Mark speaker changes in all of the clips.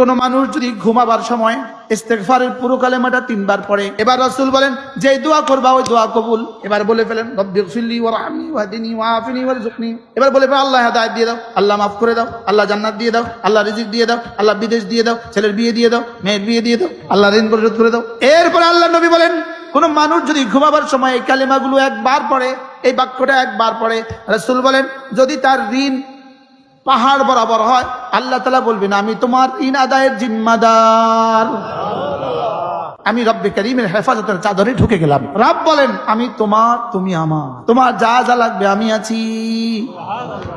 Speaker 1: কোন মানুষ যদি ঘুমাবার সময় ইস্তেগফারের পুরো কালেমাটা 3 বার পড়ে, এবার রাসূল বলেন যে দোয়া করবা ওই দোয়া কবুল। এবার বলে ফেলেন রব্বিগফিরলি ওয়ারহামনি ওয়াহদিনি ওয়াআফিনি ওয়ারযুকনি। এবার বলে ফেলেন আল্লাহ হেদায়েত দিয়ে দাও, আল্লাহ মাফ করে দাও, আল্লাহ জান্নাত দিয়ে দাও, আল্লাহ রিজিক দিয়ে দাও, আল্লাহ বিদেশ দিয়ে দাও, ছেলের বিয়ে দিয়ে দাও, মেয়ের বিয়ে দিয়ে দাও, আল্লাহ ঋণ পরিশোধ করে দাও। এরপরে আল্লাহ নবী বলেন কোন মানুষ যদি ঘুমাবার সময় এই কালেমাগুলো একবার পড়ে, এই বাক্যটা একবার পড়ে, রাসূল বলেন যদি তার ঋণ পাহাড় বরাবর হয়, আল্লাহ তাআলা বলবেন আমি তোমার ঋণ আদায়ের জিম্মাদার। আমি রব্বে কারীমের হেফাজতের চাদরে ঢুকে গেলাম। রব বলেন আমি তোমার, তুমি আমার, তোমার যা যা লাগবে আমি আছি,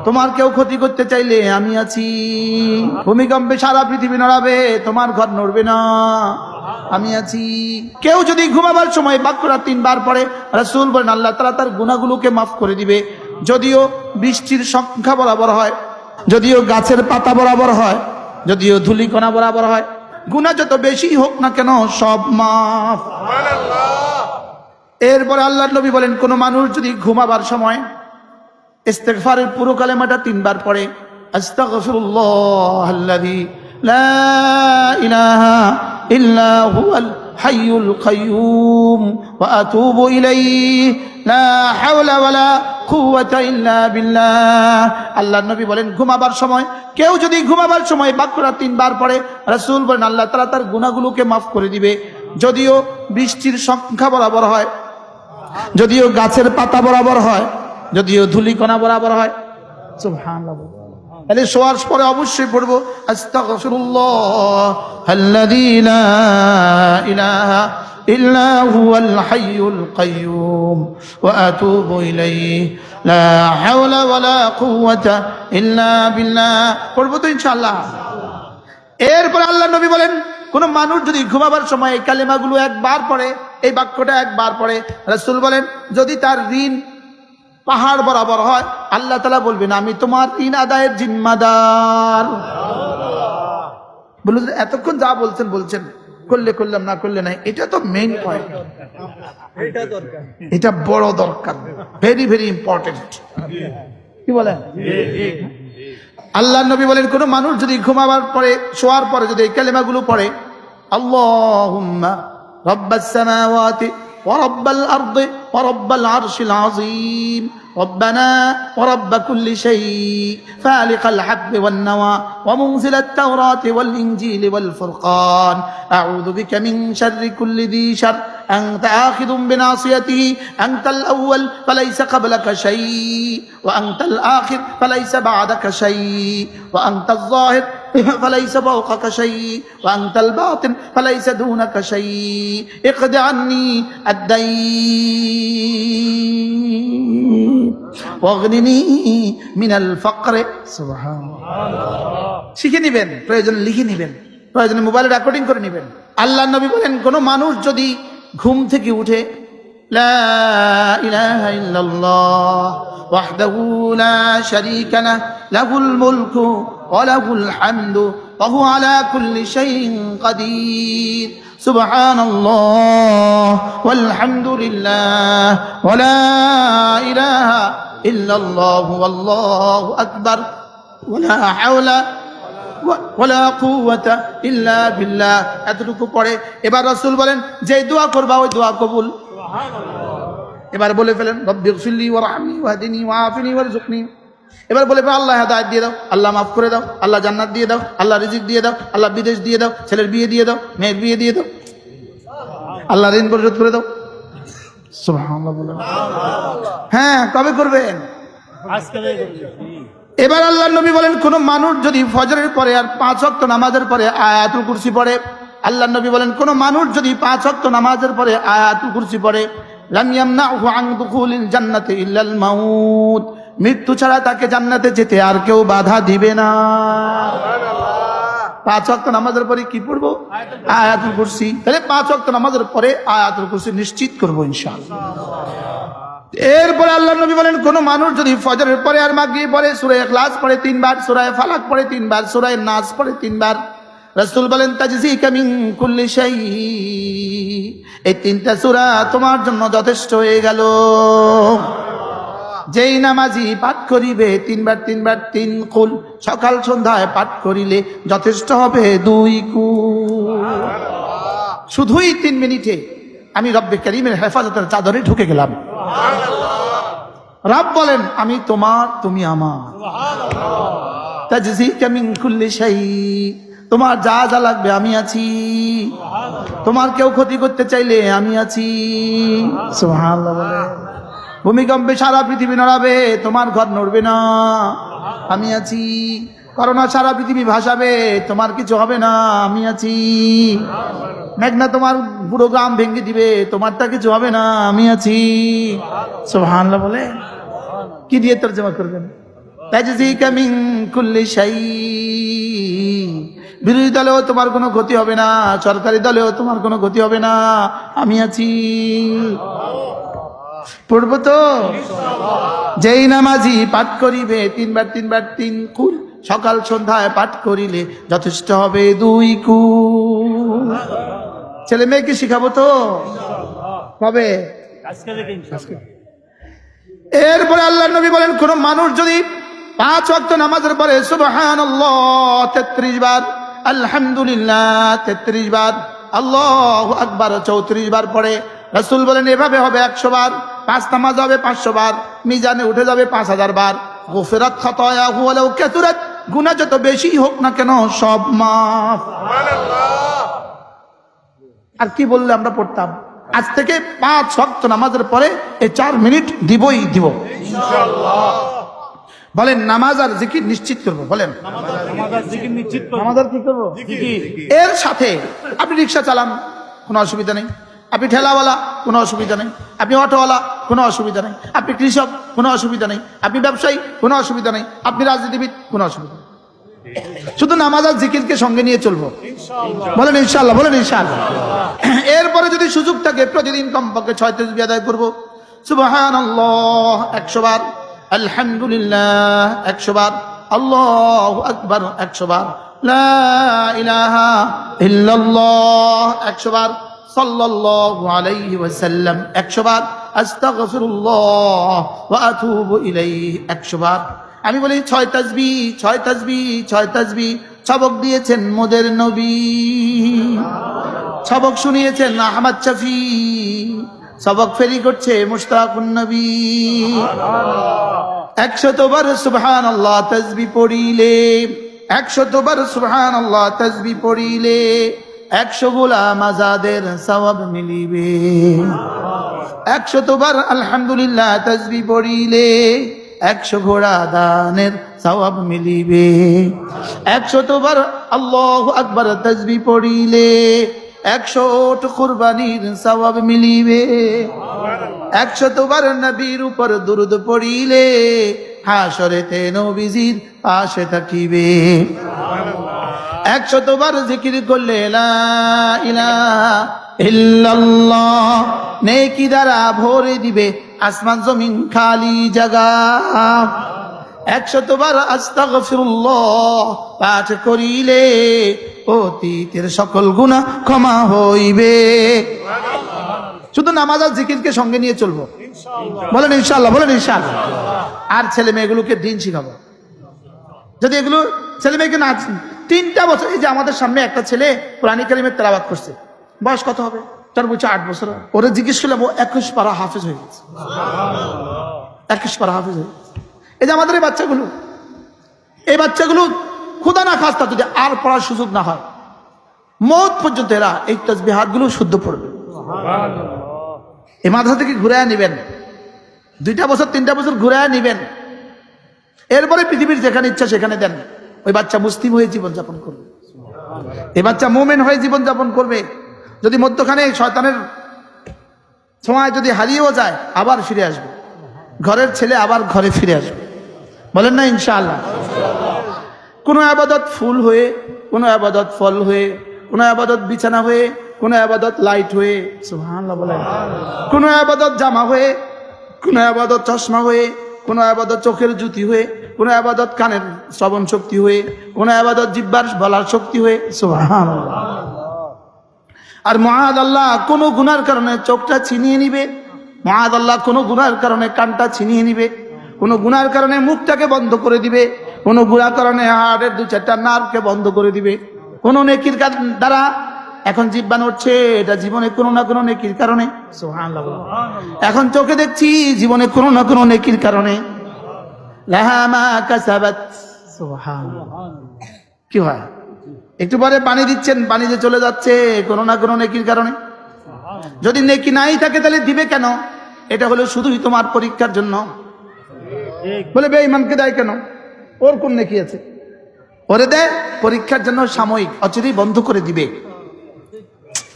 Speaker 1: তোমার কেউ ক্ষতি করতে চাইলে আমি আছি, ভূমিকম্পে সারা পৃথিবী নড়াবে তোমার ঘর নড়বে না, আমি আছি। কেউ যদি ঘুমাবার সময় বাক্যটা 3 বার পড়ে, রাসূল বলেন আল্লাহ তাআলা তার গুনাহগুলোকে মাফ করে দিবে। যদিও বৃষ্টির সংখ্যা বরাবর হয়, যদিও গাছের পাতা বরাবর হয়, যদিও ধূলিকণা বরাবর হয়, গুনাহ যত বেশি হোক না কেন সব মাফ। এরপরে আল্লাহর নবী বলেন কোন মানুষ যদি ঘুমাবার সময় ইস্তেগফারের পুরো কালেমাটা 3 বার পড়ে, আস্তাগফিরুল্লাহাল্লাযী লা ইলাহা ইল্লা হুয়াল হাইয়ুল কাইয়্যুম ওয়া আতুবু ইলাইহি লা হাওলা ওয়ালা কুওয়াতা ইল্লা বিল্লাহ। আল্লাহর নবী বলেন ঘুমাবার সময় কেউ যদি ঘুমাবার সময় বাক্যটা 3 বার পড়ে, রাসূল বলেন আল্লাহ তাআলা তার গুনাহগুলোকে মাফ করে দিবে। যদিও বৃষ্টির সংখ্যা বরাবর হয়, যদিও গাছের পাতা বরাবর হয়, যদিও ধূলিকণা বরাবর হয়। সুবহানাল্লাহ। তাহলে শোয়ার পরে অবশ্যই পড়বো আস্তাগফিরুল্লাহাল্লাযী লা ইলাহা ইল্লা হুয়াল হাইয়ুল কাইয়্যুম ওয়া আতুবু ইলাইহি লা হাওলা ওয়ালা কুওয়াতা ইল্লা বিল্লাহ। পড়বো তো ইনশাআল্লাহ। এরপর আল্লাহ নবী বলেন কোন মানুষ যদি ঘুমাবার সময় এই কালেমাগুলো একবার পড়ে, এই বাক্যটা একবার পড়ে, রাসূল বলেন যদি তার ঋণ পাহাড় বরাবর হয়, আল্লাহ তাআলা বলবেন আমি তোমার ঋণ আদায়ের জিম্মাদার। বলুন এতক্ষণ যা বলছেন বলছেন, করলে করলাম না করলে নাই, এটা তো মেইন পয়েন্ট, এটা বড় দরকার, ভেরি ভেরি ইম্পর্টেন্ট। কি বলেন? আল্লাহ নবী বলেন কোন মানুষ যদি ঘুমাবার পরে শোয়ার পরে যদি এই কালেমাগুলো পড়ে, আল্লাহুম্মা রাব্বাস সামাওয়াতি ওয়া রাব্বাল আরদি ওয়া রাব্বাল আরশিল আযীম ربنا ورب كل شيء فالق الحب والنوى ومنزل التوراة والإنجيل والفرقان أعوذ بك من شر كل ذي شر أنت آخذ بناصيته أنت الأول فليس قبلك شيء وأنت الآخر فليس بعدك شيء وأنت الظاهر فليس فوقك شيء وأنت الباطن فليس دونك شيء اقض عني الدين ওয়াগনিনি মিনাল ফাকর। সুবহানাল্লাহ। শিখে নিবেন, প্রয়োজন লিখে নিবেন, প্রয়োজনে মোবাইলে রেকর্ডিং করে নিবেন। আল্লাহর নবী বলেন কোন মানুষ যদি ঘুম থেকে উঠে লা ইলাহা ইল্লাল্লাহ ওয়াহদাহু লা শারীকা লাহু লাহুল মুলকু ওয়া লাহুল হামদু ওয়া হুয়া আলা কুল্লি শাইইন কাদির সুবহানাল্লাহ ওয়ালহামদুলিল্লাহ ওয়া লা ইলাহা ইল্লাল্লাহু ওয়াল্লাহু আকবার ওয়া লা হাওলা ওয়া লা কুওয়াতা ইল্লা বিল্লাহ। এতটুকু পড়ে এবার রাসূল বলেন যে দোয়া করবা ওই দোয়া কবুল। সুবহানাল্লাহ। এবার বলে ফেলেন রব্বিগফিরলি ওয়ারহামনি ওয়াহদিনি ওয়াআফিনি ওয়ারযুকনি। এবার বলে ফেলেন আল্লাহ হেদায়েত দিয়ে দাও, আল্লাহ মাফ করে দাও, আল্লাহ জান্নাত দিয়ে দাও, আল্লাহ রিজিক দিয়ে দাও, আল্লাহ বিদেশ দিয়ে দাও, ছেলের বিয়ে দিয়ে দাও, মেয়ের বিয়ে দিয়ে দাও, আল্লাহ ঋণ পরিশোধ করে দাও। সুবহানাল্লাহ বলেন। হ্যাঁ, কবে করবেন? আজকে করবেন। এবার আল্লাহর নবী বলেন কোন মানুষ যদি ফজরের পরে আর 5 ওয়াক্ত নামাজের পরে আয়াতুল কুরসি পড়ে, আল্লাহর নবী বলেন কোন মানুষ যদি 5 ওয়াক্ত নামাজের পরে আয়াতুল কুরসি পড়ে, লাম ইয়ামনাহু আন দুখুলিল জান্নাতি ইল্লাল মাউত, মৃত্যু ছাড়া তাকে জান্নাতে যেতে আর কেউ বাধা দিবে না। সুবহানাল্লাহ। 5 ওয়াক্ত নামাজের পরে কি পড়বো? আয়াতুল কুরসি। তাহলে 5 ওয়াক্ত নামাজের পরে আয়াতুল কুরসি নিশ্চিত করবো ইনশাআল্লাহ। এরপরে আল্লাহর নবী বলেন কোন মানুষ যদি ফজরের পরে আর মাগরিব পরে সূরা ইখলাস পড়ে 3 বার, সূরা ফালাক পড়ে 3 বার, সূরা নাস পড়ে 3 বার, রাসূল বলেন তাজজিকা মিন কুল্লি শাই, এই 3টা সূরা তোমার জন্য যথেষ্ট হয়ে গেল। যেই নামাজি পাঠ করিবে তিনবার তিনবার 3 কুল, সকাল সন্ধ্যায় পাঠ করিলে যথেষ্ট হবে 2 কুল। শুধুই 3 মিনিটে আমি রব্বে কারীমের হেফাজতের চাদরে ঢুকে গেলাম। রব বলেন আমি তোমার, তুমি আমার। তাজজিকা মিন কুল্লি শাই, তোমার যা যা লাগবে আমি আছি। তোমার কেউ ক্ষতি করতে চাইলে আমি আছি। সুবহানাল্লাহ বলেন। ভূমিকম্পে সারা পৃথিবী নড়াবে, তোমার ঘর নড়বে না, আমি আছি। করোনা সারা পৃথিবী ভাসাবে, তোমার কিছু হবে না, আমি আছি। মেঘনা তোমার পুরো গ্রাম ভেঙে দিবে, তোমারটা কিছু হবে না, আমি আছি। সুবহানাল্লাহ বলে কি দিয়ে তরজমা করবেন? তাজজিকা মিন কুল্লি শাই, বিরোধী দলেও তোমার কোনো ক্ষতি হবে না, সরকারি দলেও তোমার কোনো ক্ষতি হবে না, আমি আছি। পড়ব তো? যেই নামাজি পাঠ করিবে তিনবার তিনবার 3 কুল, সকাল সন্ধ্যায় পাঠ করিলে যথেষ্ট হবে 2 কুল। ছেলে মেয়েকে শিখাবো তো? কবে? এরপরে আল্লাহর নবী বলেন, কোন মানুষ যদি 5 ওয়াক্ত নামাজের পরে সুবহানাল্লাহ 33 বার, আলহামদুলিল্লাহ 33 বার, আল্লাহু আকবার 34 বার পড়ে, রাসূল বলেন এভাবে হবে 100 বার। 5 নামাজ হবে 500 বার, মিজানে উঠে যাবে 5000 বার। গুফিরাত খাতায়াহু ওয়ালাউ কাসুরাত, গুনাহ যত বেশি হোক না কেন সব মাফ। আর কি বললে আমরা পড়তাম? আজ থেকে 5 ওয়াক্ত নামাজের পরে এই 4 মিনিট দিবই দিব ইনশাআল্লাহ। বলেন নামাজ আর জিকির নিশ্চিত করব। বলেন নামাজ আর জিকির নিশ্চিত করব। নামাজ আর কি করব? জিকির। এর সাথে আপনি রিকশা চালান, কোনো অসুবিধা নেই। আপনি ঠেলাওয়ালা, কোনো অসুবিধা নেই। আপনি অটোওয়ালা, কোনো অসুবিধা নেই। আপনি কৃষক, কোনো অসুবিধা নেই। আপনি ব্যবসায়ী, কোনো অসুবিধা নেই। আপনি রাজনীতিবিদ, কোনো অসুবিধা নেই। শুধু নামাজ আর জিকিরকে সঙ্গে নিয়ে চলবো ইনশাআল্লাহ। বলেন ইনশাআল্লাহ, বলেন ইনশাআল্লাহ। এরপরে যদি সুযোগ থাকে প্রতিদিন কমপক্ষে 6 তাসবিহ আদায় করব। সুবহানাল্লাহ 100 বার, আলহামদুলিল্লাহ 100 বার, আল্লাহু আকবার 100 বার, লা ইলাহা ইল্লাল্লাহ 100 বার, সাল্লাল্লাহু আলাইহি ওয়াসাল্লাম 100 বার, আস্তাগফিরুল্লাহ ওয়া আতুবু ইলাইহি 100 বার। আমি বলি 6 তাসবিহ, 6 তাসবিহ, 6 তাসবিহ। সবক দিয়েছেন মোদের নবী, সবক শুনিয়েছেন আহমদ শফি, সবক ফেরি করছে মুশতাকুন নবী। 100 বার সুবহানাল্লাহ তাসবিহ পড়িলে, 100 বার সুবহানাল্লাহ তাসবিহ পড়িলে 100 গোলাম আজাদের সওয়াব মিলিবে। 100 বার আলহামদুলিল্লাহ তাসবিহ পড়িলে 100 ঘোড়া দানের সওয়াব মিলিবে। 100 বার আল্লাহু আকবার তাসবিহ পড়িলে 100 ওট কুরবানির সওয়াব মিলিবে। 100 বার নবীর উপর দুরূদ পড়িলে হাশরেতে নবীজির পাশে থাকিবে। 100 বার জিকির করলে লা ইলাহা ইল্লাল্লাহ নেকি দ্বারা ভরে দিবে আসমান জমিন খালি জায়গা। 100 বার আস্তাগফিরুল্লাহ পাঠ করিলে অতীতের সকল গুনাহ ক্ষমা হইবে। শুধু নামাজ আর জিকিরকে সঙ্গে নিয়ে চলবো ইনশাআল্লাহ। বলেন ইনশাআল্লাহ, বলেন ইনশাআল্লাহ। আর ছেলে মেয়েগুলোকে দিন শিখাবো। যদি এগুলো ছেলে মেয়েকে না 3টা বছর, এই যে আমাদের সামনে একটা ছেলে কোরআন কারীমের তেলাওয়াত করছে, বয়স কত হবে? তার বলছে 8 বছর। ওরে জিজ্ঞেস করলাম, ও 21 পারা হাফেজ হয়ে গেছে। 21 পারা হাফেজ হয়ে গেছে। এই যে আমাদের এই বাচ্চাগুলো খুদা না খাস্তা যদি আর পড়ার সুযোগ না হয়, মৌত পর্যন্ত এরা এই তাসবিহাতগুলো শুদ্ধ পড়বে। এই মাদ্রাসা থেকে ঘুরে নিবেন, 2টা বছর 3টা বছর ঘুরে নিবেন, এরপরে পৃথিবীর যেখানে ইচ্ছা সেখানে দেন। ওই বাচ্চা মুসলিম হয়ে জীবনযাপন করবে, এই বাচ্চা মুমিন হয়ে জীবনযাপন করবে। যদি মধ্যখানে শয়তানের সময় যদি হারিয়েও যায়, আবার ফিরে আসবে, ঘরের ছেলে আবার ঘরে ফিরে আসবে। বলেন না ইনশাআল্লাহ। কোনো আবাদত ফুল হয়ে, কোনো আবাদত ফল হয়ে, কোনো আবাদত বিছানা হয়ে, কোনো আবাদত লাইট হয়ে, সুবহানাল্লাহ বলেন, কোনো আবাদত জামা হয়ে, কোনো আবাদত চশমা হয়ে, কোনো আবাদত চোখের জ্যোতি হয়ে, কোনো আবাদত কানের শ্রবণ শক্তি হয়ে, কোনো আবাদত জিহ্বার বলার শক্তি হয়ে, সুবহানাল্লাহ। আর মুআযাল্লাহ কোনো গুনার কারণে চোখটা ছিনিয়ে নিবে, মুআযাল্লাহ কোনো গুনার কারণে কানটা ছিনিয়ে নিবে, কোনো গুনার কারণে মুখটাকে বন্ধ করে দিবে, কোনো গুনার কারণে হার্টের 2-4টা নার্ভকে বন্ধ করে দিবে, কোনো নেকির দ্বারা এখন জিহ্বা নড়ছে, এটা জীবনে কোনো না কোনো নেকির কারণে। সুবহানাল্লাহ। এখন চোখে দেখছি, জীবনে কোনো না কোনো নেকির কারণে। লাহা মা কাসাবাত। সুবহানাল্লাহ। কি হয়, একটু পরে পানি দিচ্ছেন, পানি যে চলে যাচ্ছে কোনো না কোনো নেকির কারণে। যদি নেকি নাই থাকে তাহলে দিবে কেন? এটা হলো শুধুই তোমার পরীক্ষার জন্য। বলে বেঈমানকে দেয় কেন? ওর কোন নেকি আছে? ওরে দেয় পরীক্ষার জন্য, সাময়িক, অচিরেই বন্ধ করে দিবে।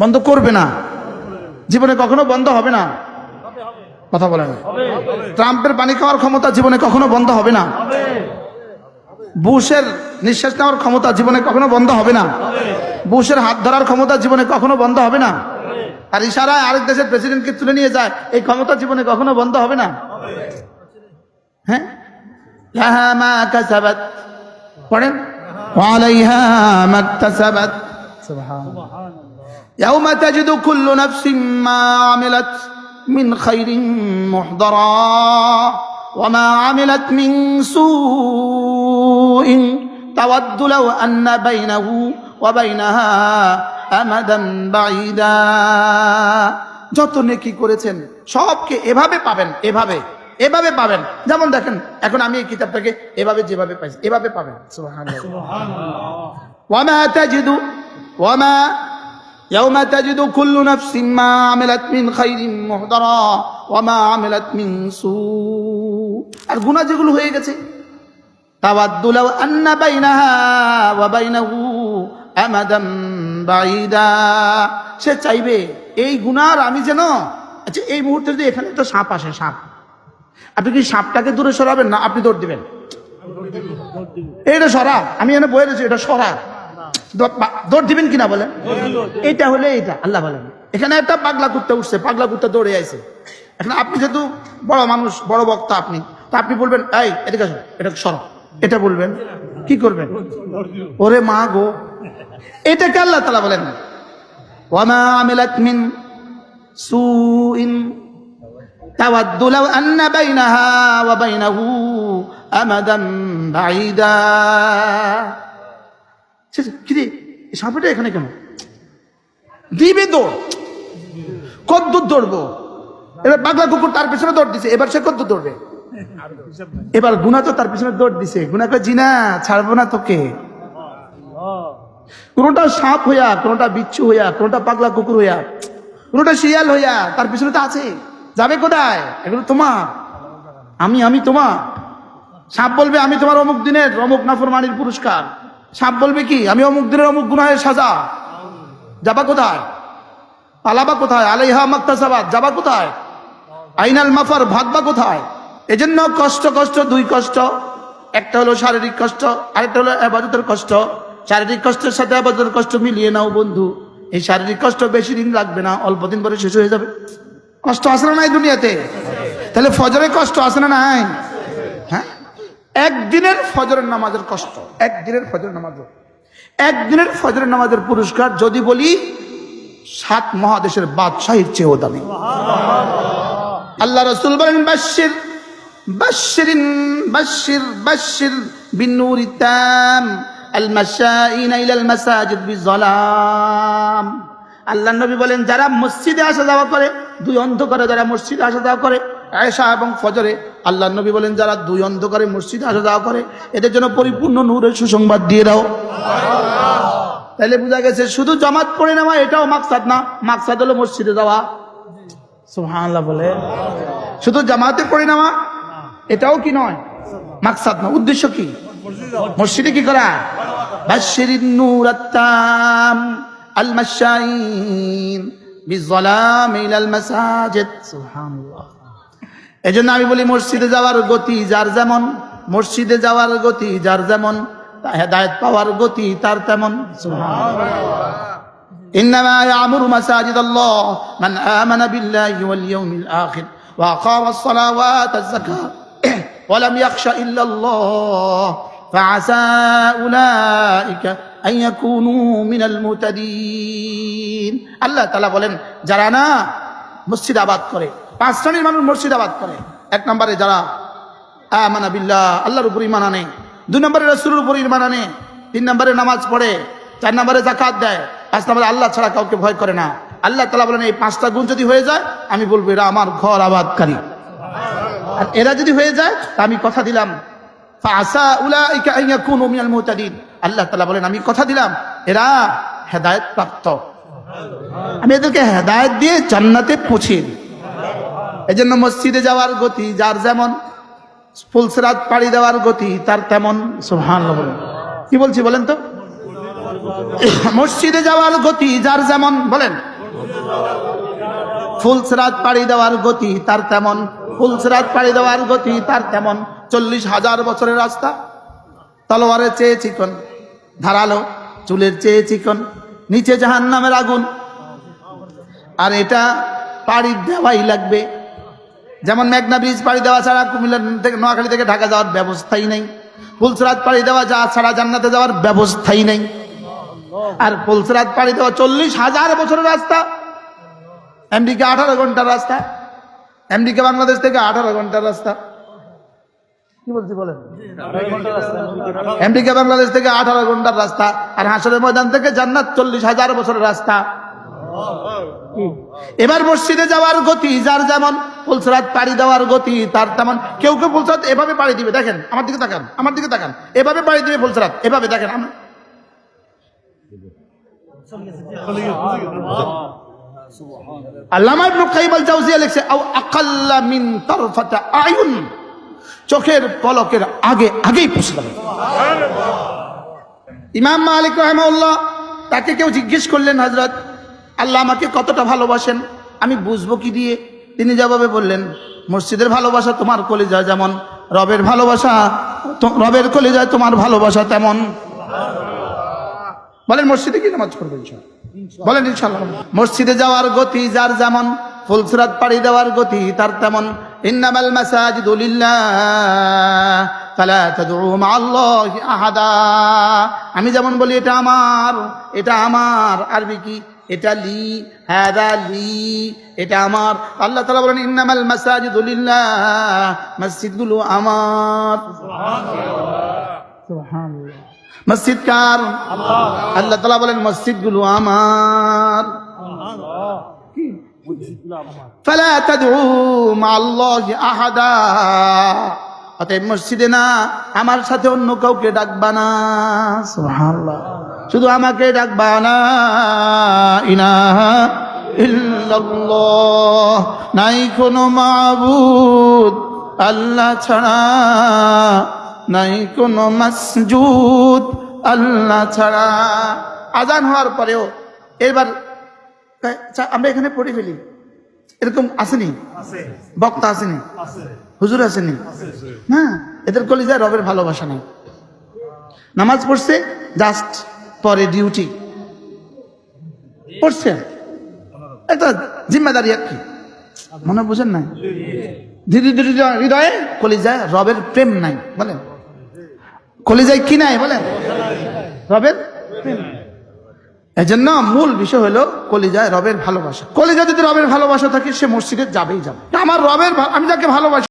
Speaker 1: বন্ধ করবে না, জীবনে কখনো বন্ধ হবে না। কথা বলেন। ট্রাম্পের পানি খাওয়ার ক্ষমতা জীবনে কখনো বন্ধ হবে না। বুশের নিঃশ্বাস নেওয়ার ক্ষমতা জীবনে কখনো বন্ধ হবে না। বুশের হাত ধরার ক্ষমতা জীবনে কখনো বন্ধ হবে না। আর ইশারায় আরেক দেশের প্রেসিডেন্টকে তুলে নিয়ে যায়, এই ক্ষমতা জীবনে কখনো বন্ধ হবে না। হ্যাঁ, লাহা মা কাসাবাত, পড়েন, ওয়ালাইহা মাকতাসাবাত। সুবহানাল্লাহ। ইয়াউমা তাজিদু কুল্লু নাফসিন মা আমিলাত মিন খাইরিন মুহদারা ওয়া মা আমিলাত মিন সুইন তাওয়াদ্দু লাউ আন্না বাইনাহু ওয়া বাইনাহা আমাদান বাঈদা। যত নেকি করেছেন সবকে এভাবে পাবেন, এভাবে পাবেন। যেমন দেখেন, এখন আমি এই কিতাবটাকে এভাবে যেভাবে পাইছি এভাবে পাবেন। সুবহানাল্লাহ। ওয়ামা তাজিদু ওয়ামা ইয়াউমা তাজিদু কুল্লু নাফসিন মা আমিলাত মিন খাইরিন মুহদারা ওয়া মা আমিলাত মিন সু। আর গুনাহ যেগুলো হয়ে গেছে, তাওয়াদ্দু লাউ আন্না বাইনাহা ওয়া বাইনাহু আমাদান বাঈদা। সে চাইবে এই গুনার আমি যেন, আচ্ছা এই মুহূর্তে যদি এখানে একটা সাপ আসে, সাপ, আপনি কি সাপটাকে দূরে সরাবেন না আপনি দৌড় দিবেন? এটা সরা, আমি এখানে বয়ে রয়েছি, এটা সরা, দৌড় দিবেন কিনা বলেন? এটা হলে এটা আল্লাহ বলেন। এখানে একটা পাগলা কুত্তা উঠছে, পাগলা কুত্তা দৌড়ে আইছে। এখন আপনি যেহেতু বড় মানুষ, বড় বক্তা আপনি, তো আপনি বলবেন এই এদিকে আসো, এটা সরা, এটা বলবেন, কি করবেন? ওরে মা গো, এটাকে আল্লাহ তাআলা বলেন ওয়ামা আমিলাত মিন সুইন তাওয়াদ্দু লাউ আন্না বাইনাহা ওয়া বাইনাহু আমাদান বাঈদা। কি রে, সাপটা এখানে কেন? দিবে দৌড়, কদ্দূর দৌড়বো? এবার পাগলা কুকুর তার পিছনে দৌড় দিছে, এবার সে কদ্দূর দৌড়বে? এবার গুনাহ তো তার পিছনে দৌড় দিছে, গুনাহ কয় জিনা ছাড়বো না তোকে। কোনটা সাপ হইয়া, কোনটা বিচ্ছু হইয়া, কোনটা পাগলা কুকুর হইয়া, কোনটা শিয়াল হইয়া তার পিছনে তো আছে। যাবে কোথায়? এগুলো তোমার, আমি তোমার। সাপ বলবে আমি তোমার অমুক দিনের অমুক নাফরমানির পুরস্কার। সাপ বলবে কি আমি অমুক দিনের অমুক গুনাহের সাজা। যাবা কোথায়? পালাবা কোথায়? আলাইহা মাকতাসাবাত, যাবা কোথায়? আইনাল মাফার, ভাগবা কোথায়? এজন্য কষ্ট, দুই কষ্ট। একটা হলো শারীরিক কষ্ট, আরেকটা হলো ইবাদতের কষ্ট। শারীরিক কষ্টের সাথে ইবাদতের কষ্ট মিলিয়ে নাও বন্ধু। এই শারীরিক কষ্ট বেশি দিন লাগবে না, অল্প দিন পরে শেষ হয়ে যাবে। কষ্ট আসে না নাই দুনিয়াতে? তাহলে ফজরের কষ্ট আসে না নাই? হ্যাঁ, একদিনের ফজরের নামাজের কষ্ট, একদিনের ফজরের নামাজের পুরস্কার যদি বলি 7 মহাদেশের বাদশাহীর চেয়েও দামি। আল্লাহ রাসূল বলেন বাশশির বিন-নূরি তাম আল-মাশাইনা ইলাল মাসাজিদ বিয-যালাম। আল্লাহ নবী বলেন যারা মসজিদে আসা যাওয়া করে, 2 অন্ধকারে যারা মসজিদে আসা যাওয়া করে, আয়েশা এবং ফজরে, আল্লাহ নবী বলেন যারা 2 অন্ধকারে মসজিদে আসা যাওয়া করে, এদের জন্য পরিপূর্ণ নূরের সুসংবাদ দিয়ে দাও। তাহলে বোঝা গেছে শুধু জামাত পড়ে নেওয়া এটাও মাকসাদ না, মাকসাদ হলো মসজিদে যাওয়া। সুবহানাল্লাহ বলে। শুধু জামাতে পড়ে নেওয়া এটাও কি নয়, মাকসাদ না। উদ্দেশ্য কি? মসজিদে কি করা? বাশশিরিন নূরাত তাম আল মাশাইন বিয-যালাম ইলাল মাসাজিদ। সুবহানাল্লাহ। এজন্য আমি বলি মসজিদে যাওয়ার গতি যার যেমন, মসজিদে যাওয়ার গতি যার যেমন, হেদায়েত পাওয়ার গতি তার তেমন। সুবহানাল্লাহ। ইন্নামা ইয়ামুরু মাসাজিদাল্লাহ মান আমানা বিল্লাহি ওয়াল ইয়াউমিল আখির ওয়া আকামাস সালাওয়াত আয-যাকাত ওয়া লাম ইয়াখশা ইল্লাল্লাহ ফাআসা উলাইকা আন ইয়াকুনু মিনাল মুহতাদিন। আল্লাহ তাআলা বলেন যারা না মসজিদ আবাদ করে, 5 শ্রেণীর মানুষ মসজিদ আবাদ করে। 1 নম্বরে যারা আমানা বিল্লাহ, আল্লাহর উপর ঈমান আনে। 2 নম্বরে রাসূলের উপর ঈমান আনে। 3 নম্বরে নামাজ পড়ে। 4 নম্বরে যাকাত দেয়। 5 নম্বরে আল্লাহ ছাড়া কাউকে ভয় করে না। আল্লাহ তাআলা বলেন এই 5টা গুণ যদি হয়ে যায় আমি বলবো এরা আমার ঘর আবাদকারী। আর এরা যদি হয়ে যায় তা আমি কথা দিলাম ফাআসা উলাইকা আন ইয়াকুনু মিনাল মুহতাদিন। আল্লাহ তাআলা বলেন আমি কথা দিলাম এরা হেদায়েত প্রাপ্ত, আমি এদেরকে হেদায়েত দিয়ে জান্নাতে পৌঁছিয়ে দিই। এজন্য মসজিদে যাওয়ার গতি যার যেমন, ফুলসিরাত পাড়ি দেওয়ার গতি তার তেমন। সুবহানাল্লাহ বলেন। কি বলছি বলেন তো? মসজিদে যাওয়ার গতি যার যেমন, বলেন। ফুলসিরাত পাড়ি দেওয়ার গতি তার তেমন, ফুলসিরাত পাড়ি দেওয়ার গতি তার তেমন। 40,000 বছরের রাস্তা, তলোয়ারের চেয়ে চিকন, ধারালো চুলের চেয়ে চিকন, নিচে জাহান্নামের আগুন। আর এটা পাড়ি দেওয়াই লাগবে। যেমন মেঘনা ব্রিজ পাড়ি দেওয়া ছাড়া কুমিল্লা থেকে, নোয়াখালী থেকে ঢাকা যাওয়ার ব্যবস্থাই নেই। ফুলসিরাত পাড়ি দেওয়া যা ছাড়া জান্নাতে যাওয়ার ব্যবস্থাই নেই। আর ফুলসিরাত পাড়ি দেওয়া 40,000 বছরের রাস্তা। আমেরিকা 18 ঘন্টার রাস্তা, আমেরিকা বাংলাদেশ থেকে 18 ঘন্টার রাস্তা। কি বলছি বলেন? আমেরিকা বাংলাদেশ থেকে 18 ঘন্টার রাস্তা। আর হাসরের ময়দান থেকে জান্নাত 40,000 বছরের রাস্তা। এবার মসজিদে যাওয়ার গতি যার যেমন, ফুলসিরাত পাড়ি দেওয়ার গতি তার তেমন। কেউ কেউ ফুলসিরাত এভাবে পাড়ি দিবে, দেখেন আমার দিকে তাকান, আমার দিকে তাকান, এভাবে পাড়ি দিবে ফুলসিরাত, এভাবে দেখেন। আল্লামা ইবনে কাইয়িম আল জাওজিয়া লিখছে আও আকাল্লা মিন তারফাতা আয়ুন, চোখের পলকের আগে আগেই পৌঁছে যাবে। ইমাম মালিক রাহিমাহুল্লাহ, তাকে কেউ জিজ্ঞেস করলেন হযরত আল্লাহ আমাকে কতটা ভালোবাসেন, আমি বুঝবো কি দিয়ে? তিনি জবাবে বললেন মসজিদের ভালোবাসা তোমার কলিজায় যেমন, রবের ভালোবাসা রবের কলিজায় তোমার ভালোবাসা তেমন। বলেন মসজিদে কি নামাজ পড়বেন? বলেন ইনশাআল্লাহ। মসজিদে যাওয়ার গতি যার যেমন, ফুলসিরাত পাড়ি দেওয়ার গতি তার তেমন। ইন্নামাল মাসাজিদু লিল্লাহ ফালা তাদউ মাআল্লাহি আহাদা। আমি যেমন বলি এটা আমার, এটা আমার, আরবি কি? এটা লি, হাদা লি, এটা আমার। আল্লাহ তাআলা বলেন ইন্নামাল মাসাজিদু লিল্লাহ, মসজিদগুলো আমার। সুবহানাল্লাহ। মসজিদ কার? আল্লাহ তাআলা বলেন মসজিদগুলো আমার। ফালা তাদউ মাআল্লাহি আহাদা। অতএব মসজিদে না আমার সাথে অন্য কাউকে ডাকবা না। সুবহানাল্লাহ। শুধু আমাকে ডাকবা না। ইলাহা ইল্লাল্লাহ, নাই কোনো মাবুদ আল্লাহ ছাড়া, নাই কোনো মাসজুদ আল্লাহ ছাড়া। আজান হওয়ার পরেও এবার আমরা এখানে পড়ে ফেলি, এরকম আসেনি? বক্তা আসেনি, হুজুর আসেনি, না? এদের কলিজায় রবের ভালোবাসা নেই। নামাজ পড়ছে জাস্ট পরে ডিউটি পড়ছে, একটা জিম্মেদারি আর কি, মনে বুঝেন নাই? ধীরে ধীরে হৃদয়ে কলিজায় রবের প্রেম নাই। বলেন কলিজায় কি নাই? বলেন রবের প্রেম। এজন্য মূল বিষয় হলো কলিজায় রবের ভালোবাসা। কলিজায় যদি রবের ভালোবাসা থাকে সে মসজিদে যাবেই যাবে। আমার রবের, আমি যাকে ভালোবাসি